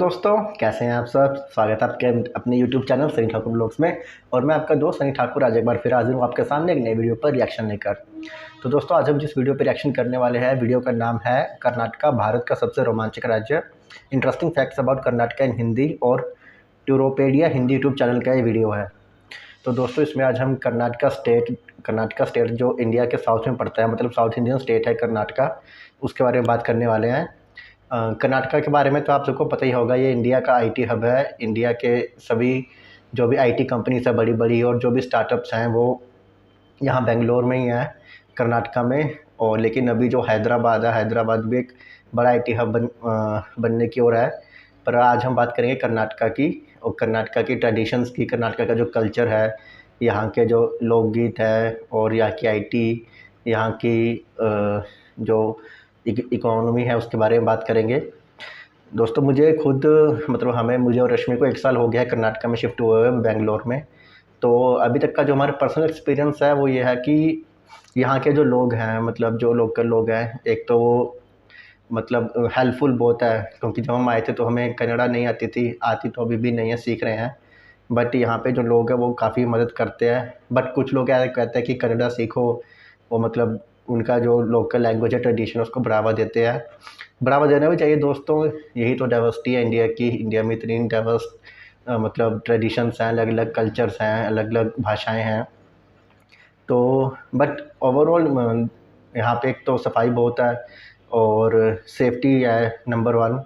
दोस्तों, कैसे हैं आप सब। स्वागत है आपके अपने YouTube channel Sunny Thakur blogs में। और मैं आपका दोस्त सनी ठाकुर आज एक बार फिर हाजिर हूँ आपके सामने एक नई वीडियो पर रिएक्शन लेकर। तो दोस्तों, आज हम जिस वीडियो पर रिएक्शन करने वाले हैं, वीडियो का नाम है कर्नाटका भारत का सबसे रोमांचक राज्य, इंटरेस्टिंग फैक्ट्स अबाउट कर्नाटका इन हिंदी, और टूरोपेडिया हिंदी यूट्यूब चैनल का ये वीडियो है। तो दोस्तों, इसमें आज हम कर्नाटका स्टेट जो इंडिया के साउथ में पड़ता है, मतलब साउथ इंडियन स्टेट है कर्नाटका, उसके बारे में बात करने वाले हैं। कर्नाटका के बारे में तो आप सबको पता ही होगा, ये इंडिया का आईटी हब है। इंडिया के सभी जो भी आईटी कंपनीज है बड़ी बड़ी, और जो भी स्टार्टअप्स हैं वो यहाँ बेंगलोर में ही है, कर्नाटका में। और लेकिन अभी जो हैदराबाद है, हैदराबाद भी एक बड़ा आईटी हब बनने की ओर है। पर आज हम बात करेंगे कर्नाटका की, और कर्नाटका की ट्रेडिशंस की, कर्नाटका का जो कल्चर है, यहाँ के जो लोकगीत है, और यहाँ की आईटी, यहाँ की जो इकोनॉमी है, उसके बारे में बात करेंगे। दोस्तों, मुझे और रश्मि को 1 साल हो गया है कर्नाटका में शिफ्ट हुए हुए बेंगलोर में। तो अभी तक का जो हमारा पर्सनल एक्सपीरियंस है वो ये है कि यहाँ के जो लोग हैं, मतलब जो लोकल लोग हैं, एक तो वो मतलब हेल्पफुल बहुत है। क्योंकि जब हम आए थे तो हमें कन्नड़ा नहीं आती तो अभी भी नहीं है, सीख रहे हैं। बट यहाँ पे जो लोग हैं वो काफ़ी मदद करते हैं। बट कुछ लोग ऐसे कहते हैं कि कन्नड़ा सीखो, वो मतलब उनका जो लोकल लैंग्वेज है, ट्रेडिशन, उसको बढ़ावा देते हैं। बढ़ावा देना भी चाहिए दोस्तों, यही तो डाइवर्सिटी है इंडिया की। इंडिया में इतनी डाइवर्स मतलब ट्रेडिशंस हैं, अलग अलग कल्चर्स हैं, अलग अलग भाषाएं हैं। तो बट ओवरऑल यहाँ पे एक तो सफाई बहुत है, और सेफ्टी है नंबर 1,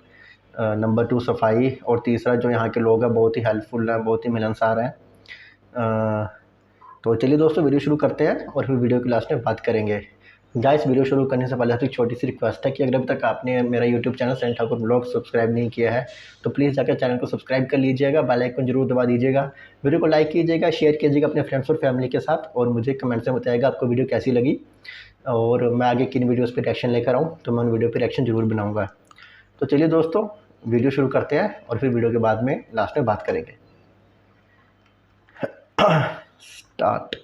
नंबर 2 सफाई, और तीसरा जो यहाँ के लोग हैं बहुत ही हेल्पफुल हैं, बहुत ही मिलनसार हैं। तो चलिए दोस्तों, वीडियो शुरू करते हैं और फिर वीडियो के लास्ट में बात करेंगे। गाइस, वीडियो शुरू करने से पहले एक छोटी सी रिक्वेस्ट है कि अगर अभी तक आपने मेरा YouTube channel Sunny Thakur blog subscribe नहीं किया है तो प्लीज़ जाकर चैनल को सब्सक्राइब कर लीजिएगा, बेल आइकन जरूर दबा दीजिएगा, वीडियो को लाइक कीजिएगा, शेयर कीजिएगा अपने फ्रेंड्स और फैमिली के साथ, और मुझे कमेंट्स में बताइएगा आपको वीडियो कैसी लगी, और मैं आगे किन वीडियोज़ पर रिएक्शन लेकर आऊँ तो मैं उन वीडियो पर रिएक्शन जरूर बनाऊँगा। तो चलिए दोस्तों, वीडियो शुरू करते हैं और फिर वीडियो के बाद में लास्ट में बात करेंगे। स्टार्ट।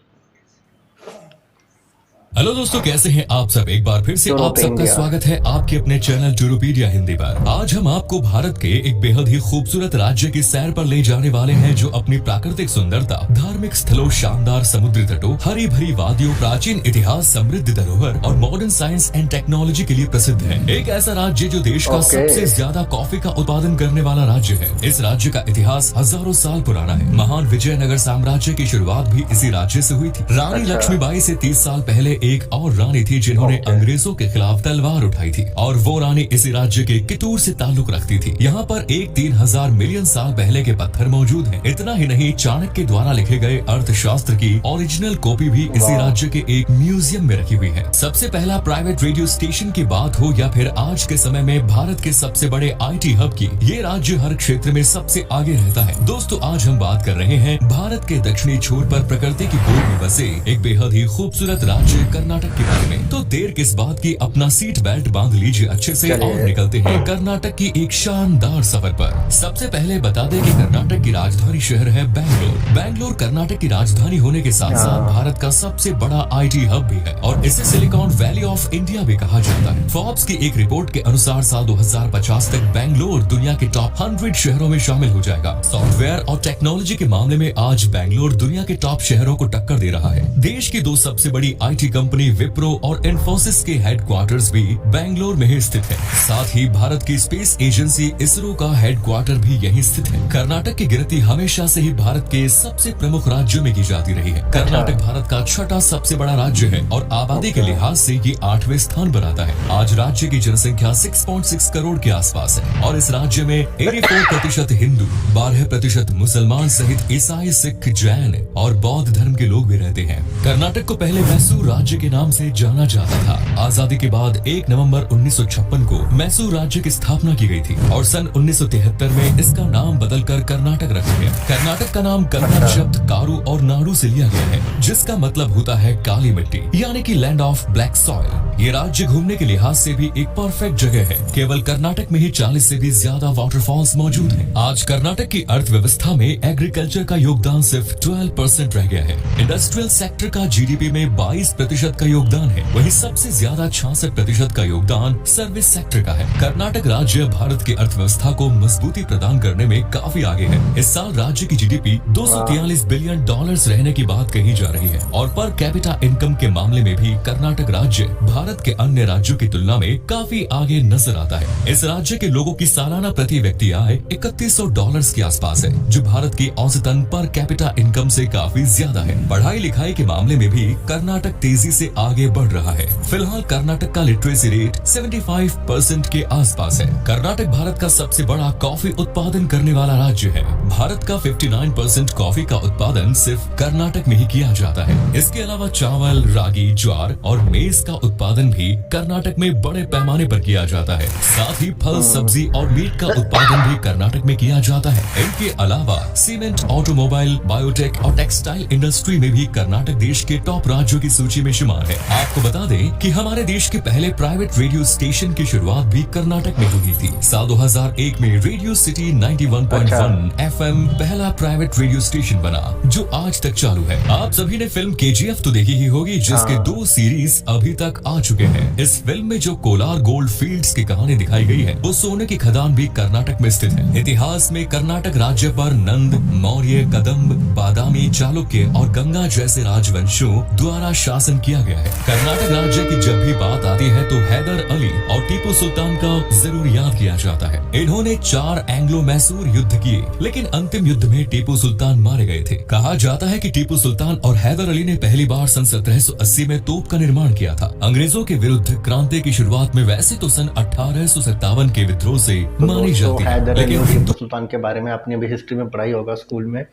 हेलो दोस्तों, कैसे हैं आप सब। एक बार फिर से आप सबका स्वागत है आपके अपने चैनल टूरोपेडिया हिंदी पर। आज हम आपको भारत के एक बेहद ही खूबसूरत राज्य की सैर पर ले जाने वाले हैं, जो अपनी प्राकृतिक सुंदरता, धार्मिक स्थलों, शानदार समुद्री तटों, हरी भरी वादियों, प्राचीन इतिहास, समृद्ध धरोहर और मॉडर्न साइंस एंड टेक्नोलॉजी के लिए प्रसिद्ध है। एक ऐसा राज्य जो देश का सबसे ज्यादा कॉफी का उत्पादन करने वाला राज्य है। इस राज्य का इतिहास हजारों साल पुराना है। महान विजयनगर साम्राज्य की शुरुआत भी इसी राज्य से हुई थी। रानी लक्ष्मीबाई से 30 साल पहले एक और रानी थी जिन्होंने अंग्रेजों के खिलाफ तलवार उठाई थी, और वो रानी इसी राज्य के कितूर से ताल्लुक रखती थी। यहाँ पर एक 3000 मिलियन साल पहले के पत्थर मौजूद हैं। इतना ही नहीं, चाणक्य द्वारा लिखे गए अर्थशास्त्र की ओरिजिनल कॉपी भी इसी राज्य के एक म्यूजियम में रखी हुई है। सबसे पहला प्राइवेट रेडियो स्टेशन की बात हो या फिर आज के समय में भारत के सबसे बड़े IT हब की, ये राज्य हर क्षेत्र में सबसे आगे रहता है। दोस्तों, आज हम बात कर रहे हैं भारत के दक्षिणी छोर पर प्रकृति की गोद में बसे एक बेहद ही खूबसूरत राज्य कर्नाटक के बारे में। तो देर किस बात की, अपना सीट बेल्ट बांध लीजिए अच्छे से और निकलते हैं कर्नाटक की एक शानदार सफर पर। सबसे पहले बता दें कि कर्नाटक की राजधानी शहर है बेंगलोर। बेंगलोर कर्नाटक की राजधानी होने के साथ साथ भारत का सबसे बड़ा IT हब भी है, और इसे सिलिकॉन वैली ऑफ इंडिया भी कहा जाता है। फोर्ब्स की एक रिपोर्ट के अनुसार साल 2050 तक बेंगलोर दुनिया के टॉप 100 शहरों में शामिल हो जाएगा। सॉफ्टवेयर और टेक्नोलॉजी के मामले में आज बेंगलोर दुनिया के टॉप शहरों को टक्कर दे रहा है। देश की 2 सबसे बड़ी IT कंपनी विप्रो और इन्फोसिस के हेडक्वार्टर्स भी बेंगलोर में ही स्थित है। साथ ही भारत की स्पेस एजेंसी इसरो का हेडक्वार्टर भी यहीं स्थित है। कर्नाटक की गिनती हमेशा से ही भारत के सबसे प्रमुख राज्यों में की जाती रही है। कर्नाटक भारत का 6वां सबसे बड़ा राज्य है और आबादी के लिहाज से ये 8वें स्थान पर आता है। आज राज्य की जनसंख्या 6.6 करोड़ के आसपास है, और इस राज्य में 84% हिंदू, 12% मुसलमान सहित ईसाई, सिख, जैन और बौद्ध धर्म के लोग भी रहते हैं। कर्नाटक को पहले मैसूर राज्य के नाम से जाना जाता था। आजादी के बाद 1 नवंबर 1956 को मैसूर राज्य की स्थापना की गई थी, और सन 1973 में इसका नाम बदलकर कर्नाटक रखा गया। कर्नाटक का नाम कन्नड़ शब्द कारू और नाडू से लिया गया है, जिसका मतलब होता है काली मिट्टी, यानी कि लैंड ऑफ ब्लैक सॉइल। ये राज्य घूमने के लिहाज से भी एक परफेक्ट जगह है। केवल कर्नाटक में ही 40 से भी ज्यादा वाटरफॉल्स मौजूद हैं। आज कर्नाटक की अर्थव्यवस्था में एग्रीकल्चर का योगदान सिर्फ 12% रह गया है। इंडस्ट्रियल सेक्टर का GDP में 22% प्रतिशत का योगदान है, वहीं सबसे ज्यादा 66% का योगदान सर्विस सेक्टर का है। कर्नाटक राज्य भारत की अर्थव्यवस्था को मजबूती प्रदान करने में काफी आगे है। इस साल राज्य की जीडीपी 243 बिलियन डॉलर्स रहने की बात कही जा रही है और पर कैपिटा इनकम के मामले में भी कर्नाटक राज्य भारत के अन्य राज्यों की तुलना में काफी आगे नजर आता है। इस राज्य के लोगों की सालाना प्रति व्यक्ति आय $3100 के आसपास है, जो भारत की औसतन पर कैपिटा इनकम से काफी ज्यादा है। पढ़ाई लिखाई के मामले में भी कर्नाटक तेजी से आगे बढ़ रहा है। फिलहाल कर्नाटक का लिटरेसी रेट 75% के आसपास है। कर्नाटक भारत का सबसे बड़ा कॉफी उत्पादन करने वाला राज्य है। भारत का 59% कॉफी का उत्पादन सिर्फ कर्नाटक में ही किया जाता है। इसके अलावा चावल, रागी, ज्वार और मेज का उत्पादन भी कर्नाटक में बड़े पैमाने पर किया जाता है। साथ ही फल, सब्जी और मीट का उत्पादन भी कर्नाटक में किया जाता है। इनके अलावा सीमेंट, ऑटोमोबाइल, बायोटेक और टेक्सटाइल इंडस्ट्री में भी कर्नाटक देश के टॉप राज्यों की सूची में शुमार है। आपको बता दें कि हमारे देश के पहले प्राइवेट रेडियो स्टेशन की शुरुआत भी कर्नाटक में हुई थी। साल 2001 में रेडियो सिटी 91.1 FM पहला प्राइवेट रेडियो स्टेशन बना, जो आज तक चालू है। आप सभी ने फिल्म KGF तो देखी ही होगी, जिसके 2 सीरीज अभी तक आ चुके हैं। इस फिल्म में जो कोलार गोल्ड फील्ड्स की कहानी दिखाई गई है, वो सोने की खदान भी कर्नाटक में स्थित है। इतिहास में कर्नाटक राज्य पर नंद, मौर्य, कदम्ब, बादामी, चालुक्य और गंगा जैसे राजवंशों द्वारा शासन किया गया है। कर्नाटक राज्य की जब भी बात आती है तो हैदर अली और टीपू सुल्तान का जरूर याद किया जाता है। इन्होंने 4 एंग्लो मैसूर युद्ध किए, लेकिन अंतिम युद्ध में टीपू सुल्तान मारे गए थे। कहा जाता है कि टीपू सुल्तान और हैदर अली ने पहली बार सन 1780 में तोप का निर्माण किया था। अंग्रेजों के विरुद्ध क्रांति की शुरुआत में वैसे तो सन 1857 के विद्रोह से मानी जाती है, हैदर अली और लेकिन टीपू सुल्तान के बारे में आपने भी हिस्ट्री में पढ़ाई होगा स्कूल में।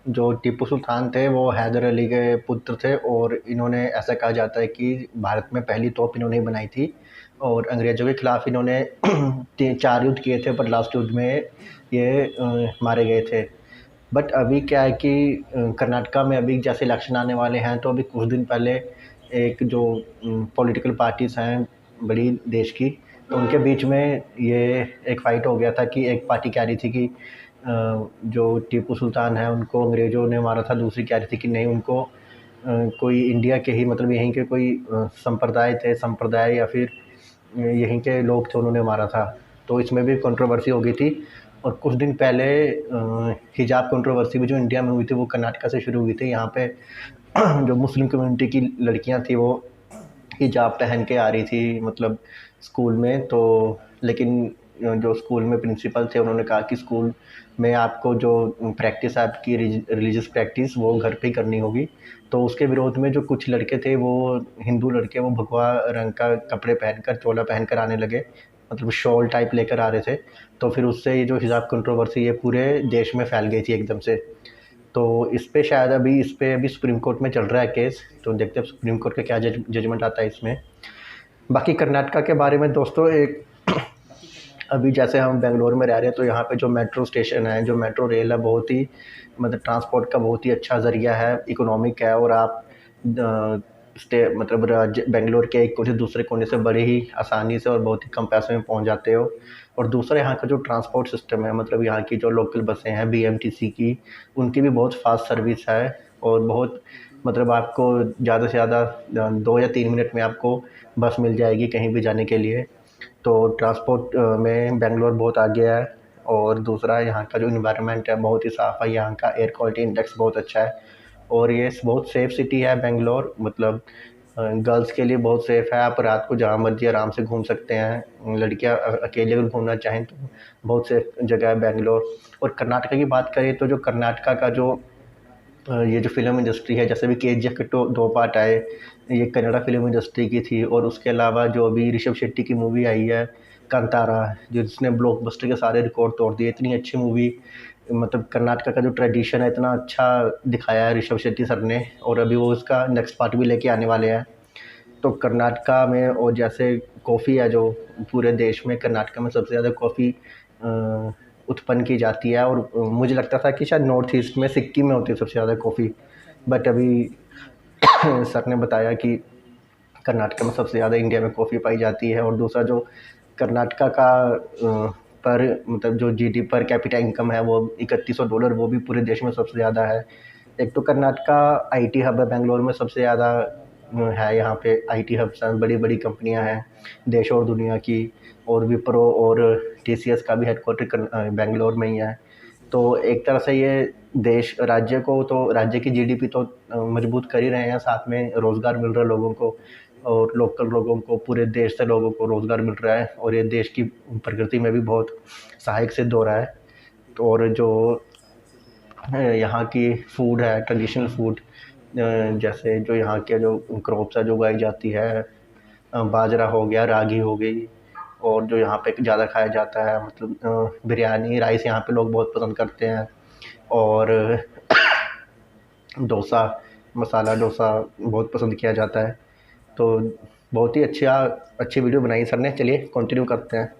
जो टीपू सुल्तान थे वो हैदर अली के पुत्र थे और इन्होंने, ऐसा कहा जाता है कि भारत में पहली तोप इन्होंने ही बनाई थी और अंग्रेज़ों के खिलाफ इन्होंने 4 युद्ध किए थे, पर लास्ट युद्ध में ये मारे गए थे। बट अभी क्या है कि कर्नाटका में अभी जैसे इलेक्शन आने वाले हैं, तो अभी कुछ दिन पहले एक जो पॉलिटिकल पार्टीज़ हैं बड़ी देश की, तो उनके बीच में ये एक फ़ाइट हो गया था कि एक पार्टी कह रही थी कि जो टीपू सुल्तान है उनको अंग्रेज़ों ने मारा था, दूसरी कह रही थी कि नहीं, उनको कोई इंडिया के ही, मतलब यहीं के कोई संप्रदाय या फिर यहीं के लोग थे, उन्होंने मारा था। तो इसमें भी कंट्रोवर्सी हो गई थी। और कुछ दिन पहले हिजाब कंट्रोवर्सी भी जो इंडिया में हुई थी, वो कर्नाटका से शुरू हुई थी। यहाँ पे जो मुस्लिम कम्युनिटी की लड़कियाँ थी वो हिजाब पहन के आ रही थी, मतलब स्कूल में। तो लेकिन जो स्कूल में प्रिंसिपल थे, उन्होंने कहा कि स्कूल में आपको जो प्रैक्टिस है आपकी रिलीजियस प्रैक्टिस, वो घर पे ही करनी होगी। तो उसके विरोध में जो कुछ लड़के थे, वो हिंदू लड़के, वो भगवा रंग का कपड़े पहनकर, चोला पहनकर आने लगे, मतलब शॉल टाइप लेकर आ रहे थे। तो फिर उससे ये जो हिजाब कंट्रोवर्सी ये पूरे देश में फैल गई थी एकदम से। तो इस पे शायद अभी सुप्रीम कोर्ट में चल रहा है केस, तो देखते हैं सुप्रीम कोर्ट का क्या जजमेंट आता है इसमें। बाकी कर्नाटका के बारे में दोस्तों, एक अभी जैसे हम बेंगलोर में रह रहे हैं, तो यहाँ पे जो मेट्रो स्टेशन है, जो मेट्रो रेल है, बहुत ही मतलब ट्रांसपोर्ट का बहुत ही अच्छा ज़रिया है, इकोनॉमिक है, और आप मतलब राज्य बेंगलोर के एक कोने से दूसरे कोने से बड़े ही आसानी से और बहुत ही कम पैसे में पहुँच जाते हो। और दूसरा यहाँ का जो ट्रांसपोर्ट सिस्टम है, मतलब यहाँ की जो लोकल बसें हैं BMTC की, उनकी भी बहुत फास्ट सर्विस है और बहुत, मतलब आपको ज़्यादा से ज़्यादा 2 या 3 मिनट में आपको बस मिल जाएगी कहीं भी जाने के लिए। तो ट्रांसपोर्ट में बेंगलोर बहुत आगे है। और दूसरा, यहाँ का जो इन्वायरमेंट है बहुत ही साफ़ है, यहाँ का एयर क्वालिटी इंडेक्स बहुत अच्छा है और ये बहुत सेफ़ सिटी है बेंगलोर, मतलब गर्ल्स के लिए बहुत सेफ़ है। आप रात को जहाँ मर्जी आराम से घूम सकते हैं, लड़कियाँ अकेले अगर घूमना चाहें तो बहुत सेफ़ जगह है बेंगलोर। और कर्नाटका की बात करें तो जो कर्नाटका का जो ये जो फ़िल्म इंडस्ट्री है, जैसे भी KGF के 2 पार्ट आए, ये कन्नड़ा फ़िल्म इंडस्ट्री की थी। और उसके अलावा जो अभी ऋषभ शेट्टी की मूवी आई है कांतारा, जिसने ब्लॉकबस्टर के सारे रिकॉर्ड तोड़ दिए, इतनी अच्छी मूवी, मतलब कर्नाटका का जो ट्रेडिशन है इतना अच्छा दिखाया है ऋषभ शेट्टी सर ने। और अभी वो उसका नेक्स्ट पार्ट भी लेके आने वाले हैं। तो कर्नाटका में, और जैसे कॉफ़ी है जो पूरे देश में, कर्नाटका में सबसे ज़्यादा कॉफ़ी उत्पन्न की जाती है। और मुझे लगता था कि शायद नॉर्थ ईस्ट में सिक्किम में होती है सबसे ज़्यादा कॉफ़ी, बट अभी सर ने बताया कि कर्नाटका में सबसे ज़्यादा इंडिया में कॉफ़ी पाई जाती है। और दूसरा, जो कर्नाटका का पर मतलब जो GDP पर कैपिटा इनकम है वो $3100, वो भी पूरे देश में सबसे ज़्यादा है। एक तो कर्नाटका IT हब है, बेंगलोर में सबसे ज़्यादा है यहाँ पे, IT हब्स हैं, बड़ी बड़ी कंपनियाँ हैं देश और दुनिया की, और विप्रो और TCS का भी हेडक्वार्टर बेंगलोर में ही है। तो एक तरह से ये देश राज्य को, तो राज्य की GDP तो मजबूत कर ही रहे हैं, साथ में रोज़गार मिल रहा है लोगों को, और लोकल लोगों को, पूरे देश से लोगों को रोज़गार मिल रहा है, और ये देश की प्रगति में भी बहुत सहायक सिद्ध हो रहा है। तो और जो यहाँ की फूड है, ट्रेडिशनल फूड, जैसे जो यहाँ के जो क्रॉप्स है जो उगाई जाती है, बाजरा हो गया, रागी हो गई, और जो यहाँ पे ज़्यादा खाया जाता है मतलब बिरयानी राइस यहाँ पे लोग बहुत पसंद करते हैं, और डोसा, मसाला डोसा बहुत पसंद किया जाता है। तो बहुत ही अच्छी वीडियो बनाई सर ने। चलिए कंटिन्यू करते हैं।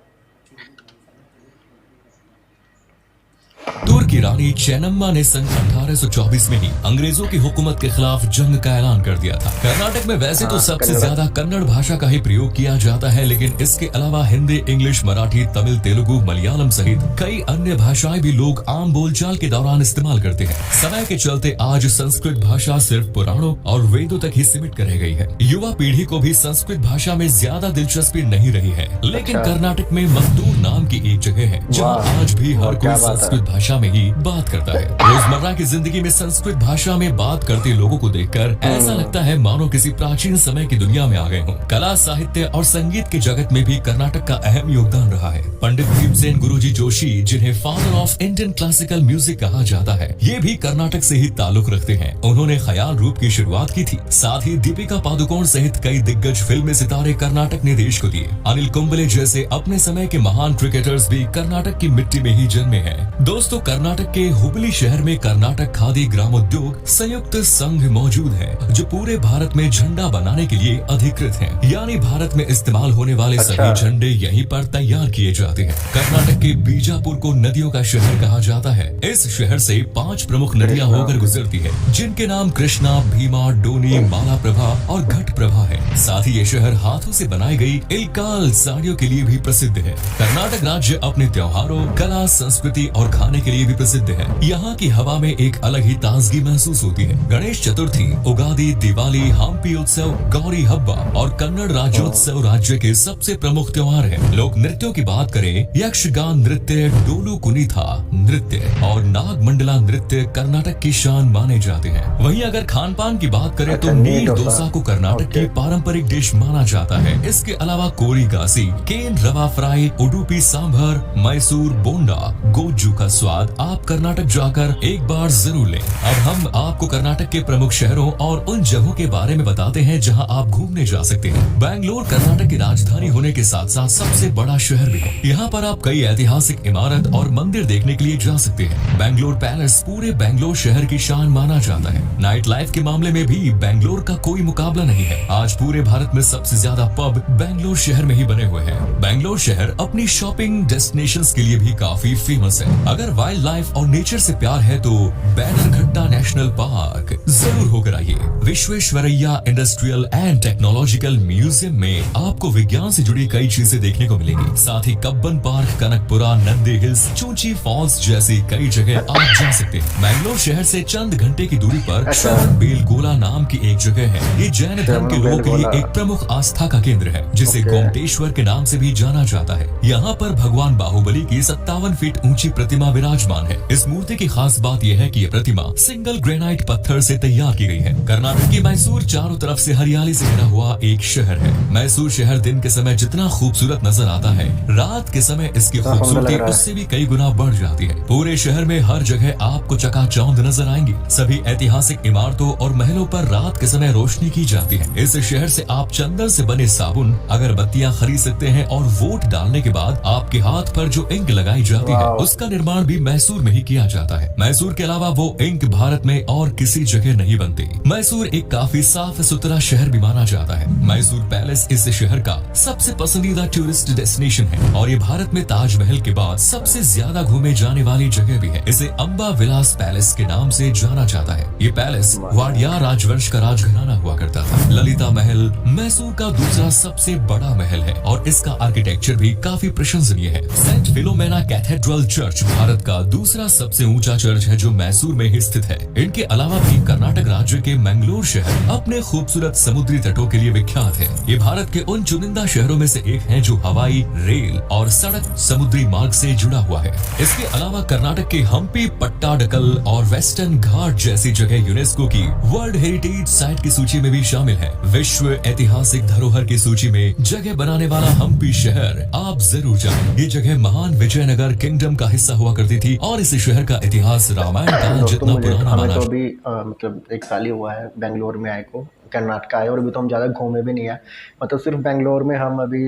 तुर्क की रानी चेन्नम्मा ने सन 1824 में ही अंग्रेजों की हुकूमत के खिलाफ जंग का ऐलान कर दिया था। कर्नाटक में वैसे तो सबसे ज्यादा कन्नड़ भाषा का ही प्रयोग किया जाता है, लेकिन इसके अलावा हिंदी, इंग्लिश, मराठी, तमिल, तेलुगु, मलयालम सहित कई अन्य भाषाएं भी लोग आम बोलचाल के दौरान इस्तेमाल करते हैं। समय के चलते आज संस्कृत भाषा सिर्फ पुराणों और वेदों तक ही सीमित कर रह गई है। युवा पीढ़ी को भी संस्कृत भाषा में ज्यादा दिलचस्पी नहीं रही है, लेकिन कर्नाटक में मत्तूर नाम की एक जगह है जहाँ आज भी हर कोई संस्कृत भाषा में ही बात करता है। रोजमर्रा की जिंदगी में संस्कृत भाषा में बात करते लोगों को देखकर ऐसा लगता है मानो किसी प्राचीन समय की दुनिया में आ गए हों। कला, साहित्य और संगीत के जगत में भी कर्नाटक का अहम योगदान रहा है। पंडित भीमसेन गुरुजी जोशी, जिन्हें father of Indian classical music कहा जाता है, ये भी कर्नाटक से ही ताल्लुक रखते हैं। उन्होंने ख्याल रूप की शुरुआत की थी। साथ ही दीपिका पादुकोण सहित कई दिग्गज फिल्मी सितारे कर्नाटक ने देश को दिए। अनिल कुंबले जैसे अपने समय के महान क्रिकेटर्स भी कर्नाटक की मिट्टी में ही जन्मे हैं। दोस्तों, कर्नाटक के हुबली शहर में कर्नाटक खादी ग्रामोद्योग संयुक्त संघ मौजूद है, जो पूरे भारत में झंडा बनाने के लिए अधिकृत है। यानी भारत में इस्तेमाल होने वाले सभी झंडे यहीं पर तैयार किए जाते हैं। कर्नाटक के बीजापुर को नदियों का शहर कहा जाता है। इस शहर से 5 प्रमुख नदियां होकर गुजरती है, जिनके नाम कृष्णा, भीमा, डोनी, मालाप्रभा और घटप्रभा है। साथ ही ये शहर हाथों से बनाई गई इलकाल साड़ियों के लिए भी प्रसिद्ध है। कर्नाटक राज्य अपने त्योहारों, कला, संस्कृति और खाने के लिए भी प्रसिद्ध है। यहाँ की हवा में एक अलग ही ताजगी महसूस होती है। गणेश चतुर्थी, उगादी, दिवाली, हम्पी उत्सव, गौरी हब्बा और कन्नड़ राज्योत्सव राज्य के सबसे प्रमुख त्योहार है। लोक नृत्यों की बात करें, यक्षगान नृत्य, डोलू कुनीथा नृत्य और नागमंडला नृत्य कर्नाटक की शान माने जाते हैं। वहीं अगर खान पान की बात करें तो नील डोसा को कर्नाटक की पारंपरिक डिश माना जाता है। इसके अलावा कोरी गासी, केन रवा फ्राई, उडुपी सांभर, मैसूर बोंडा, गोजू का स्वाद आप कर्नाटक जाकर एक बार जरूर लें। अब हम आपको कर्नाटक के प्रमुख शहरों और उन जगहों के बारे में बताते हैं जहां आप घूमने जा सकते हैं। बैंगलोर कर्नाटक की राजधानी होने के साथ साथ सबसे बड़ा शहर भी है। यहाँ पर आप कई ऐतिहासिक इमारत और मंदिर देखने के लिए जा सकते हैं। बैंगलोर पैलेस पूरे बैंगलोर शहर की शान माना जाता है। नाइट लाइफ के मामले में भी बैंगलोर का कोई मुकाबला नहीं है। आज पूरे भारत में सबसे ज्यादा पब बैंगलोर शहर में ही बने हुए हैं। बैंगलोर शहर अपनी शॉपिंग डेस्टिनेशंस के लिए भी काफी फेमस है। अगर वाइल्ड लाइफ और नेचर से प्यार है तो बैनरघट्टा नेशनल पार्क जरूर होकर आइए। Visvesvaraya industrial and technological museum में आपको विज्ञान से जुड़ी कई चीजें देखने को मिलेंगी। साथ ही Cubbon park, Kanakapura, Nandi hills, Chunchi falls जैसी कई जगह आप जा सकते हैं। बैंगलोर शहर से चंद घंटे की दूरी पर श्रवण बेलगोला नाम की एक जगह है। ये जैन धर्म के लोगों के लिए एक प्रमुख आस्था का केंद्र है, जिसे गोमटेश्वर के नाम से भी जाना जाता है। यहाँ पर भगवान बाहुबली की 57 फीट ऊंची प्रतिमा विराजमान है। इस मूर्ति की खास बात यह है कि यह प्रतिमा सिंगल ग्रेनाइट पत्थर से तैयार की गई है। कर्नाटक की मैसूर चारों तरफ से हरियाली से घिरा हुआ एक शहर है। मैसूर शहर दिन के समय जितना खूबसूरत नजर आता है, रात के समय इसकी खूबसूरती उससे भी कई गुना बढ़ जाती है। पूरे शहर में हर जगह आपको चकाचौंध नजर आएंगी। सभी ऐतिहासिक इमारतों और महलों पर रात के समय रोशनी की जाती है। इस शहर से आप चंदन से बने साबुन, अगरबत्तियां खरीद सकते हैं और वोट डालने के बाद आपके हाथ पर जो इंक लगाई जाती है, उसका निर्माण भी मैसूर में ही किया जाता है। मैसूर के अलावा वो इंक भारत में और किसी जगह नहीं बनती। मैसूर एक काफी साफ सुथरा शहर भी माना जाता है। मैसूर पैलेस इस शहर का सबसे पसंदीदा टूरिस्ट डेस्टिनेशन है और ये भारत में ताजमहल के बाद सबसे ज्यादा घूमे जाने वाली जगह भी है। इसे अम्बा विलास पैलेस के नाम से जाना जाता है। ये पैलेस वाडिया राजवंश का राजघराना हुआ करता था। ललिता महल मैसूर का दूसरा सबसे बड़ा महल है और इसका आर्किटेक्चर भी काफी प्रशंसनीय है। Saint Philomena cathedral church Bharat का दूसरा सबसे ऊंचा चर्च है जो मैसूर में ही स्थित है। इनके अलावा भी कर्नाटक राज्य के मैंगलोर शहर अपने खूबसूरत समुद्री तटों के लिए विख्यात है। ये भारत के उन चुनिंदा शहरों में से एक है जो हवाई, रेल और सड़क समुद्री मार्ग से जुड़ा हुआ है। इसके अलावा कर्नाटक के हम्पी, पट्टाडकल और वेस्टर्न घाट जैसी जगह यूनेस्को की वर्ल्ड हेरिटेज साइट की सूची में भी शामिल है। विश्व ऐतिहासिक धरोहर की सूची में जगह बनाने वाला हम्पी शहर आप जरूर जाएं। ये जगह महान विजयनगर किंगडम का हिस्सा हुआ करती थी और इस शहर का इतिहास रामायण काल जितना पुराना हमें माना। तो अभी मतलब 1 साल ही हुआ है बेंगलोर में आए को, कर्नाटक आए, और अभी तो हम ज़्यादा घूमे भी नहीं है। मतलब सिर्फ बेंगलोर में हम अभी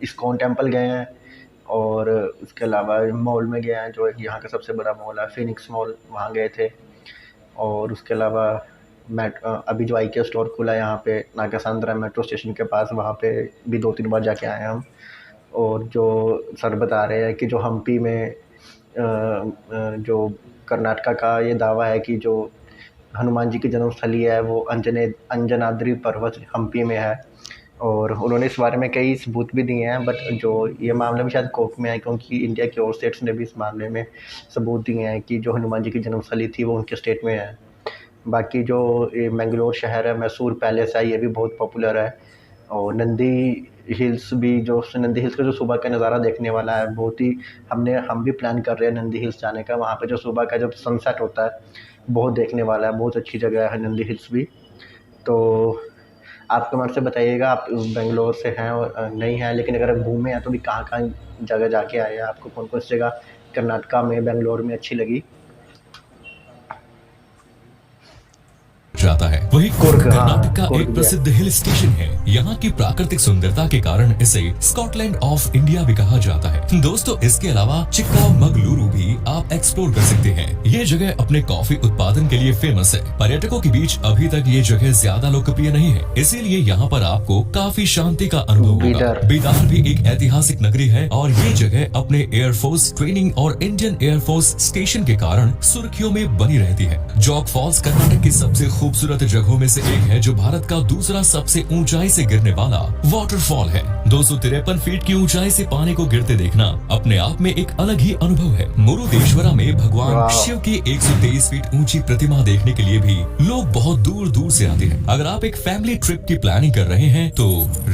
इस्कॉन टेम्पल गए हैं और उसके अलावा मॉल में गए हैं जो एक यहाँ का सबसे बड़ा मॉल है फिनिक्स मॉल, वहाँ गए थे। और उसके अलावा अभी जो IKEA स्टोर खुला है यहाँ पे नागासांद्रा मेट्रो स्टेशन के पास, वहाँ पे भी 2-3 बार जाके आए हैं हम। और जो सर बता रहे हैं कि जो हम्पी में जो कर्नाटका का ये दावा है कि जो हनुमान जी की जन्मस्थली है वो अंजनाद्री पर्वत हम्पी में है, और उन्होंने इस बारे में कई सबूत भी दिए हैं। बट जो ये मामला भी शायद कोर्ट में है क्योंकि इंडिया की और स्टेट्स ने भी इस मामले में सबूत दिए हैं कि जो हनुमान जी की जन्मस्थली थी वो उनके स्टेट में है। बाकी जो ये मैंगलोर शहर है, मैसूर पैलेस है, ये भी बहुत पॉपुलर है। और नंदी हिल्स भी, जो नंदी हिल्स का जो सुबह का नज़ारा देखने वाला है, बहुत ही हम भी प्लान कर रहे हैं नंदी हिल्स जाने का। वहाँ पे जो सुबह का जब सनसेट होता है बहुत देखने वाला है, बहुत अच्छी जगह है नंदी हिल्स भी। तो आप कमेंट से बताइएगा आप बेंगलोर से हैं और नहीं हैं, लेकिन अगर आप घूमे हैं तो भी कहाँ जगह जाके आए हैं, आपको कौन कौन सी जगह कर्नाटका में, बेंगलोर में अच्छी लगी। जाता है। वही कुर्ग कर्नाटक का कुर्ग एक भी है। प्रसिद्ध हिल स्टेशन है। यहाँ की प्राकृतिक सुंदरता के कारण इसे स्कॉटलैंड ऑफ इंडिया भी कहा जाता है। दोस्तों, इसके अलावा चिक्कामगलुरु भी आप एक्सप्लोर कर सकते हैं। ये जगह अपने कॉफी उत्पादन के लिए फेमस है। पर्यटकों के बीच अभी तक ये जगह ज्यादा लोकप्रिय नहीं है, इसीलिए यहाँ पर आपको काफी शांति का अनुभव होगा। बीदार भी एक ऐतिहासिक नगरी है और ये जगह अपने एयरफोर्स ट्रेनिंग और इंडियन एयरफोर्स स्टेशन के कारण सुर्खियों में बनी रहती है। जॉग फॉल्स कर्नाटक की सबसे खूबसूरत जगहों में से एक है जो भारत का दूसरा सबसे ऊंचाई से गिरने वाला वाटरफॉल है। 253 फीट की ऊंचाई से पानी को गिरते देखना अपने आप में एक अलग ही अनुभव है। मुरुदेश्वरा में भगवान शिव की 123 फीट ऊंची प्रतिमा देखने के लिए भी लोग बहुत दूर दूर से आते हैं। अगर आप एक फैमिली ट्रिप की प्लानिंग कर रहे हैं तो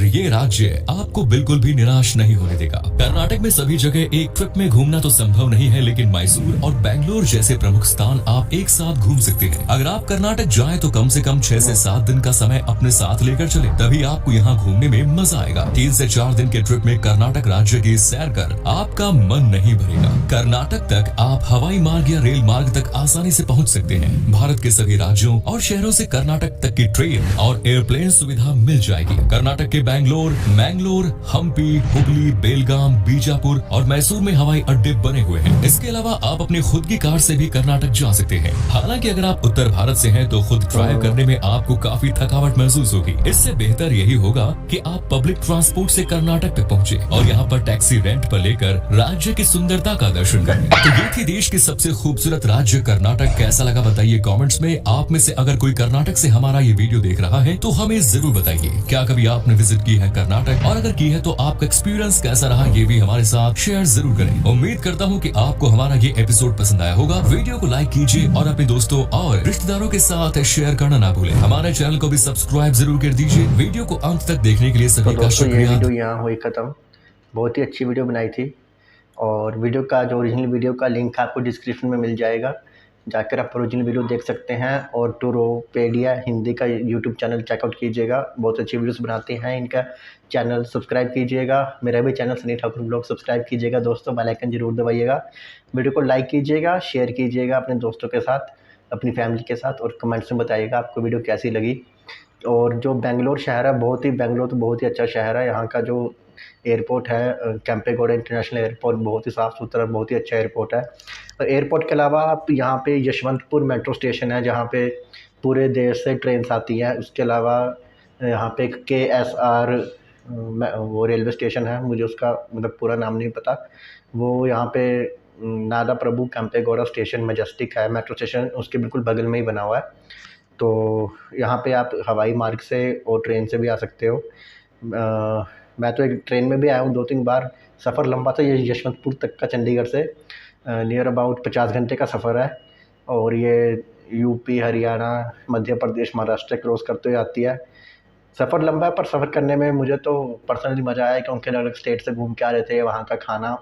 ये राज्य आपको बिल्कुल भी निराश नहीं होने देगा। कर्नाटक में सभी जगह एक ट्रिप में घूमना तो संभव नहीं है, लेकिन मैसूर और बेंगलोर जैसे प्रमुख स्थान आप एक साथ घूम सकते हैं। अगर आप कर्नाटक जाएं तो कम से कम 6 से 7 दिन का समय अपने साथ लेकर चले, तभी आपको यहाँ घूमने में मजा आएगा। 3 से 4 दिन के ट्रिप में कर्नाटक राज्य की सैर कर आपका मन नहीं भरेगा। कर्नाटक तक आप हवाई मार्ग या रेल मार्ग तक आसानी से पहुँच सकते हैं। भारत के सभी राज्यों और शहरों से कर्नाटक तक की ट्रेन और एयरप्लेन सुविधा मिल जाएगी। कर्नाटक के मैंगलोर, हम्पी, हुबली, बेलगाम, बीजापुर और मैसूर में हवाई अड्डे बने हुए हैं। इसके अलावा आप अपनी खुद की कार से भी कर्नाटक जा सकते हैं। हालांकि अगर आप उत्तर भारत से हैं तो खुद ड्राइव करने में आपको काफी थकावट महसूस होगी। इससे बेहतर यही होगा कि आप पब्लिक ट्रांसपोर्ट से कर्नाटक तक पहुंचे और यहाँ पर टैक्सी रेंट पर लेकर राज्य की सुंदरता का दर्शन करें। तो ये थी देश की सबसे खूबसूरत राज्य कर्नाटक। कैसा लगा बताइए कमेंट्स में। आप में से अगर कोई कर्नाटक से हमारा ये वीडियो देख रहा है तो हमें जरूर बताइए। क्या कभी आपने विजिट की है कर्नाटक, और अगर की है तो आपका एक्सपीरियंस कैसा रहा ये भी हमारे साथ शेयर जरूर करें। उम्मीद करता हूँ कि आपको हमारा ये एपिसोड पसंद आया होगा। वीडियो को लाइक कीजिए और अपने दोस्तों और रिश्तेदारों के साथ शेयर करना ना भूलें। हमारे चैनल को भी सब्सक्राइब जरूर कर दीजिए। वीडियो को अंत तक देखने के लिए सभी का शुक्रिया। वीडियो यहाँ हुई खत्म। बहुत ही अच्छी वीडियो बनाई थी, और वीडियो का जो ओरिजिनल वीडियो का लिंक आपको डिस्क्रिप्शन में मिल जाएगा, जाकर आप ओरिजिनल वीडियो देख सकते हैं। और टूरोपेडिया हिंदी का यूट्यूब चैनल चेकआउट कीजिएगा, बहुत अच्छी वीडियोस बनाते हैं। इनका चैनल सब्सक्राइब कीजिएगा। मेरा भी channel Sunny Thakur blog subscribe कीजिएगा दोस्तों, बेल आइकन जरूर दबाइएगा। वीडियो को लाइक कीजिएगा, शेयर कीजिएगा अपने दोस्तों के साथ, अपनी फैमिली के साथ, और कमेंट्स में बताइएगा आपको वीडियो कैसी लगी। और जो बेंगलोर शहर है, बेंगलोर तो बहुत ही अच्छा शहर है। यहाँ का जो एयरपोर्ट है कैंपेगौड़ा इंटरनेशनल एयरपोर्ट, बहुत ही साफ़ सुथरा, बहुत ही अच्छा एयरपोर्ट है। और एयरपोर्ट के अलावा आप यहाँ पे यशवंतपुर मेट्रो स्टेशन है जहाँ पे पूरे देश से ट्रेन्स आती हैं। उसके अलावा यहाँ पे KSR वो रेलवे स्टेशन है, मुझे उसका मतलब पूरा नाम नहीं पता। वो यहाँ पे नादा प्रभु कैंपेगौड़ा स्टेशन मेजेस्टिक है मेट्रो स्टेशन, उसके बिल्कुल बगल में ही बना हुआ है। तो यहाँ पे आप हवाई मार्ग से और ट्रेन से भी आ सकते हो। मैं तो एक ट्रेन में भी आया हूँ 2-3 बार। सफ़र लंबा था, ये यशवंतपुर तक का चंडीगढ़ से नियर अबाउट 50 घंटे का सफ़र है। और ये यूपी, हरियाणा, मध्य प्रदेश, महाराष्ट्र क्रॉस करते हुए आती है। सफ़र लंबा है, पर सफ़र करने में मुझे तो पर्सनली मज़ा आया, क्योंकि अलग-अलग स्टेट से घूम के आ रहे थे। वहाँ का खाना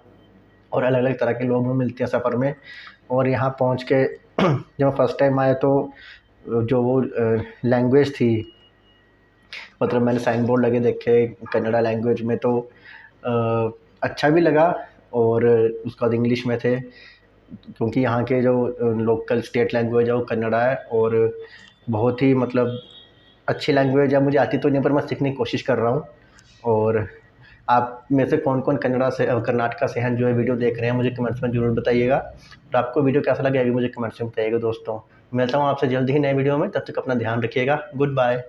और अलग-अलग तरह के लोग भी मिलते हैं सफ़र में। और यहाँ पहुँच के जब फर्स्ट टाइम आया तो जो वो लैंग्वेज थी, मतलब मैंने साइन बोर्ड लगे देखे कन्नड़ा लैंग्वेज में, तो अच्छा भी लगा। और उसके बाद इंग्लिश में थे, क्योंकि यहाँ के जो लोकल स्टेट लैंग्वेज है वो कन्नड़ा है। और बहुत ही मतलब अच्छी लैंग्वेज है। मुझे आती तो नहीं, पर मैं सीखने की कोशिश कर रहा हूँ। और आप में से कौन-कौन कन्नड़ा से कर्नाटका से हैं जो ये वीडियो देख रहे हैं, मुझे कमेंट्स में ज़रूर बताइएगा। और आपको वीडियो कैसा लगा ये भी मुझे कमेंट्स में बताइएगा दोस्तों। मिलता हूँ आपसे जल्द ही नए वीडियो में, तब तक अपना ध्यान रखिएगा। Good bye.